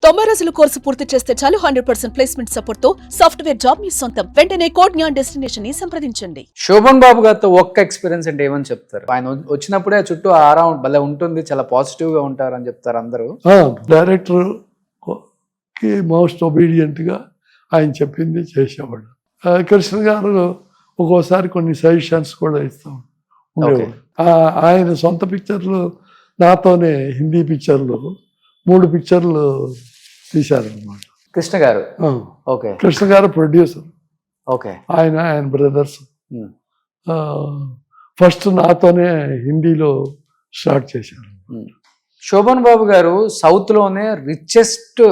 90 రోజుల కోర్సు పూర్తి చేస్తే చాలు 100% ప్లేస్మెంట్ సపోర్ట్ తో సాఫ్ట్వేర్ జాబ్ మీ సొంతం. వెంటనే కోడ్ జ్ఞాన్ డెస్టినేషన్ ని సంప్రదించండి. శోభన్ బాబు గారితో ఒక్క ఎక్స్పీరియన్స్ అంటే ఏమని చెప్తారు? ఆయన వచ్చినప్పుడే చుట్టూ ఆరా భలే ఉంటుంది, చాలా పాజిటివ్ గా ఉంటారు అని చెప్తారు అందరూ. డైరెక్టర్ కి మోస్ట్ ఒబీడియంట్ గా ఆయన చెప్పింది చేసేవాడు. కృష్ణ గారు ఒక్కోసారి కొన్ని సజెషన్స్ కూడా ఇస్తాం ఉండేవాడు. ఆయన సొంత పిక్చర్లు నాతోనే హిందీ పిక్చర్లు 3 పిక్చర్లు తీశారనమాట. కృష్ణ గారు ఓకే, కృష్ణ గారు ప్రొడ్యూసర్. ఓకే, ఆయన బ్రదర్స్. ఫస్ట్ నాతోనే హిందీలో స్టార్ట్ చేశారు. శోభన్ బాబు గారు సౌత్ లోనే రిచెస్ట్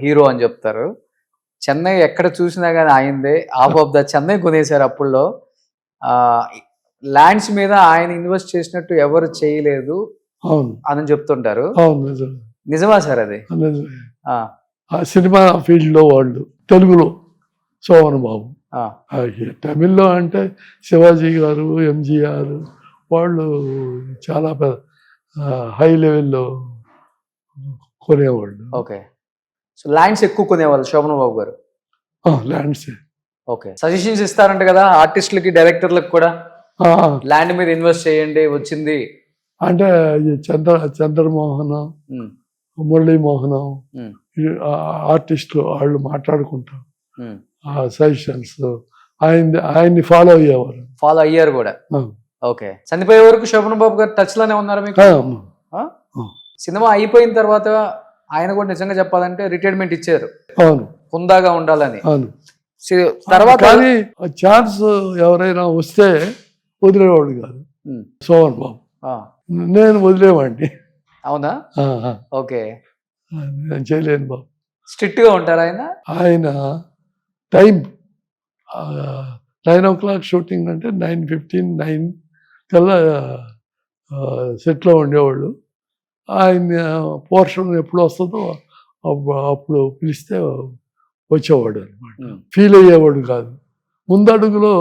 హీరో అని చెప్తారు. చెన్నై ఎక్కడ చూసినా కానీ ఆయనదే. హాఫ్ ఆఫ్ ద చెన్నై కొనేశారు అప్పుల్లో. ల్యాండ్స్ మీద ఆయన ఇన్వెస్ట్ చేసినట్టు ఎవరు చేయలేదు అని చెప్తుంటారు. నిజమా సార్ అది? ఆ సినిమా ఫీల్డ్ లో వాళ్ళు తెలుగులో శోభన్ బాబు, తమిళ్లో అంటే శివాజీ గారు, ఎంజీఆర్ వాళ్ళు చాలా హై లెవెల్లో కొనేవాళ్ళు. ఓకే, సో ల్యాండ్స్ ఎక్కువ కొనేవాళ్ళు శోభన్ బాబు గారు. ల్యాండ్స్. ఓకే, సజెషన్స్ ఇస్తారంట కదా ఆర్టిస్టులకి, డైరెక్టర్లకు కూడా, ల్యాండ్ మీద ఇన్వెస్ట్ చేయండి వచ్చింది అంటే. చంద్రమోహన్, మురళీమోహనం ఆర్టిస్టులు వాళ్ళు మాట్లాడుకుంటారు. సజెషన్స్ ఆయన్ని ఫాలో అయ్యారు కూడా. ఓకే, చనిపోయే వరకు శోభన్ బాబు గారు టచ్ లోనే ఉన్నారు మీకు? సినిమా అయిపోయిన తర్వాత ఆయన కూడా నిజంగా చెప్పాలంటే రిటైర్మెంట్ ఇచ్చారు. అవును, హుందాగా ఉండాలని. అవును. తర్వాత కానీ ఛాన్స్ ఎవరైనా వస్తే వదిలేవాడు కాదు శోభన్ బాబు. నేను వదిలేవాడిని. అవునా? ఓకే, నేను చేయలేను బాబు. స్ట్రిక్ట్ గా ఉంటారు ఆయన. ఆయన టైం 9 o'clock షూటింగ్ అంటే 9:15, 9 కల్లా సెట్లో ఉండేవాళ్ళు. ఆయన పోర్షన్ ఎప్పుడు వస్తుందో అప్పుడు పిలిస్తే వచ్చేవాడు అనమాట. ఫీల్ అయ్యేవాడు కాదు. ముందడుగులో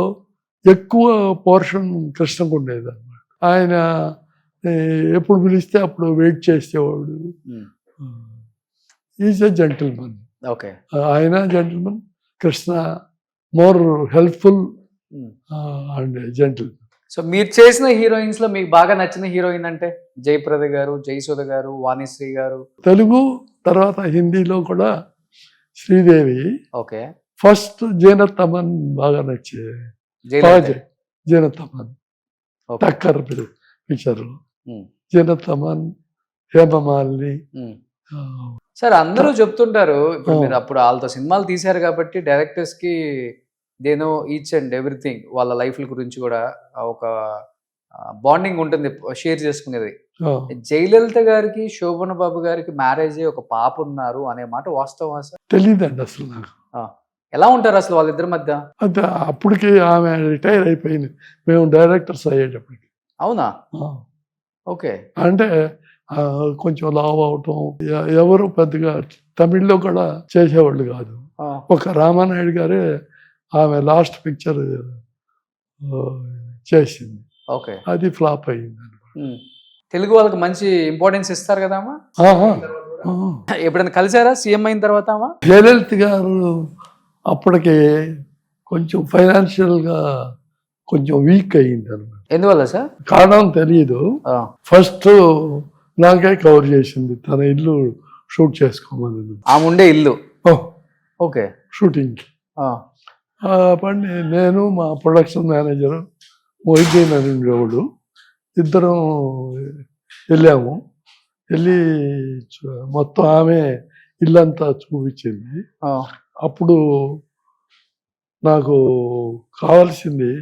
ఎక్కువ పోర్షన్ కృష్ణకు ఉండేది అనమాట. ఆయన ఎప్పుడు పిలిస్తే అప్పుడు వెయిట్ చేసేవాడు. Is a gentleman. ఓకే, ఆయన gentleman. Krishna more helpful and gentleman. So మీరు చేసిన హీరోయిన్స్ లో మీకు బాగా నచ్చిన హీరోయిన్ అంటే? జయప్రద గారు, జయసుధ గారు, వాణిశ్రీ గారు. తెలుగు తర్వాత హిందీలో కూడా శ్రీదేవి. ఓకే, ఫస్ట్ జీనత్ అమన్ బాగా నచ్చేది. జీనత్ అమన్ టక్కర్ పిక్చర్. జీనత్ అమన్, హేమమాలిని. సార్ అందరూ చెప్తుంటారు, ఇప్పుడు మీరు అప్పుడు వాళ్ళతో సినిమాలు తీశారు కాబట్టి డైరెక్టర్స్ కి they know each and everything, వాళ్ళ లైఫ్ గురించి కూడా ఒక బాండింగ్ ఉంటుంది షేర్ చేసుకునేది. జయలలిత గారికి శోభన్ బాబు గారికి మ్యారేజ్ ఒక పాప ఉన్నారు అనే మాట వాస్తవమా సార్? తెలియదండి అసలు నాకు. ఎలా ఉంటారు అసలు వాళ్ళిద్దరి మధ్య? అంటే అప్పటికి ఆమె రిటైర్ అయిపోయింది మేము డైరెక్టర్స్ అయ్యేటప్పటికి. అవునా? ఓకే, అంటే కొంచెం లావ్ అవటం, ఎవరు పెద్దగా తమిళ్లో కూడా చేసేవాళ్ళు కాదు. ఒక రామానాయుడు గారే ఆమె లాస్ట్ పిక్చర్ చేసింది. ఓకే, అది ఫ్లాప్ అయ్యింది. తెలుగు వాళ్ళకి మంచి ఇంపార్టెన్స్ ఇస్తారు కదా అమ్మా. ఎప్పుడైనా కలిసారా సీఎం అయిన తర్వాత? జయలలిత గారు అప్పటికి కొంచెం ఫైనాన్షియల్ గా కొంచెం వీక్ అయ్యింది అనమాట. ఎందువల్ల సార్? కారణం తెలియదు. ఫస్ట్ నాకే కవర్ చేసింది, తన ఇల్లు షూట్ చేసుకోమని. ఆమె ఉండే ఇల్లు? ఓకే, షూటింగ్ పండి నేను మా ప్రొడక్షన్ మేనేజర్ మొహిద్దీన్ అని ఉండేవాడు, ఇద్దరం వెళ్ళాము. వెళ్ళి మొత్తం ఆమె ఇల్లంతా చూపించింది. అప్పుడు నాకు కావాల్సింది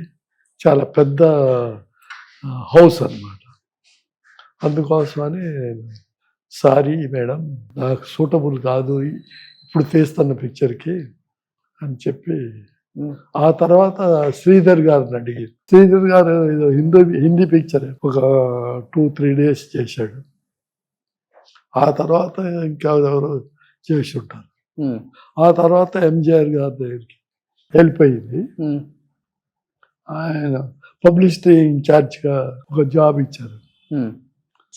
చాలా పెద్ద హౌస్ అన్నమాట. అందుకోసమని సారీ మేడం, నాకు సూటబుల్ కాదు ఇప్పుడు తీస్తున్న పిక్చర్కి అని చెప్పి. ఆ తర్వాత శ్రీధర్ గారిని అడిగి, శ్రీధర్ గారు హిందీ పిక్చర్ ఒక 2-3 days చేశాడు. ఆ తర్వాత ఇంకెవరెవరు చేసి ఉంటారు. ఆ తర్వాత ఎంజిఆర్ గారి దగ్గరికి వెళ్ళిపోయింది. ఆయన పబ్లిసిటీ ఇన్ఛార్జ్గా ఒక జాబ్ ఇచ్చారు.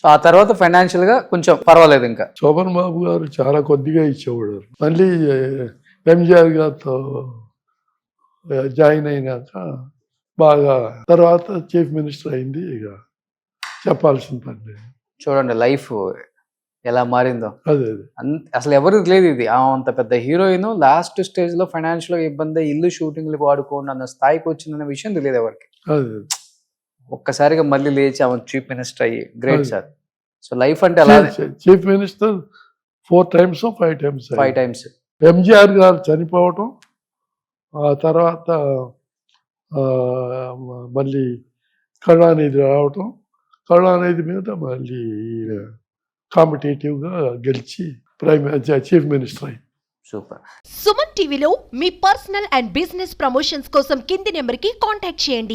సో ఆ తర్వాత ఫైనాన్షియల్ గా కొంచెం పర్వాలేదు ఇంకా. శోభన్ బాబు గారు చాలా కొద్దిగా ఇచ్చేవాడు. మళ్ళీ ఎంజిఆర్ గారితో జాయిన్ అయినాక బాగా తర్వాత చీఫ్ మినిస్టర్ అయింది. ఇక చెప్పాల్సిన పని లేదు. చూడండి లైఫ్ ఎలా మారిందో. అదే అసలు ఎవరికి లేదు ఇది. అంత పెద్ద హీరోయిన్ లాస్ట్ స్టేజ్ లో ఫైనాన్షియల్ ఇబ్బంది, ఇల్లు షూటింగ్లు వాడుకోండి అన్న స్థాయికి వచ్చిందన్న విషయం తెలియదు ఎవరికి. అదే ఒక్కసారిగా మళ్ళీ లేచి ఆమె చీఫ్ మినిస్టర్ అయ్యి గ్రేట్ సార్. సో లైఫ్ అంటే అలా chief minister 4 times 5 times 5 times. MGR గారు చనిపోవటం, ఆ తర్వాత మళ్ళీ కరుణానిధి రావటం, కరుణానిధి మీద మళ్ళీ కాంపిటేటివ్గా గెలిచి చీఫ్ మినిస్టర్ అయ్యి. సూపర్. సుమన్ టీవీలో మీ పర్సనల్ అండ్ బిజినెస్ ప్రమోషన్స్ కోసం కింది నెంబర్కి కాంటాక్ట్ చేయండి.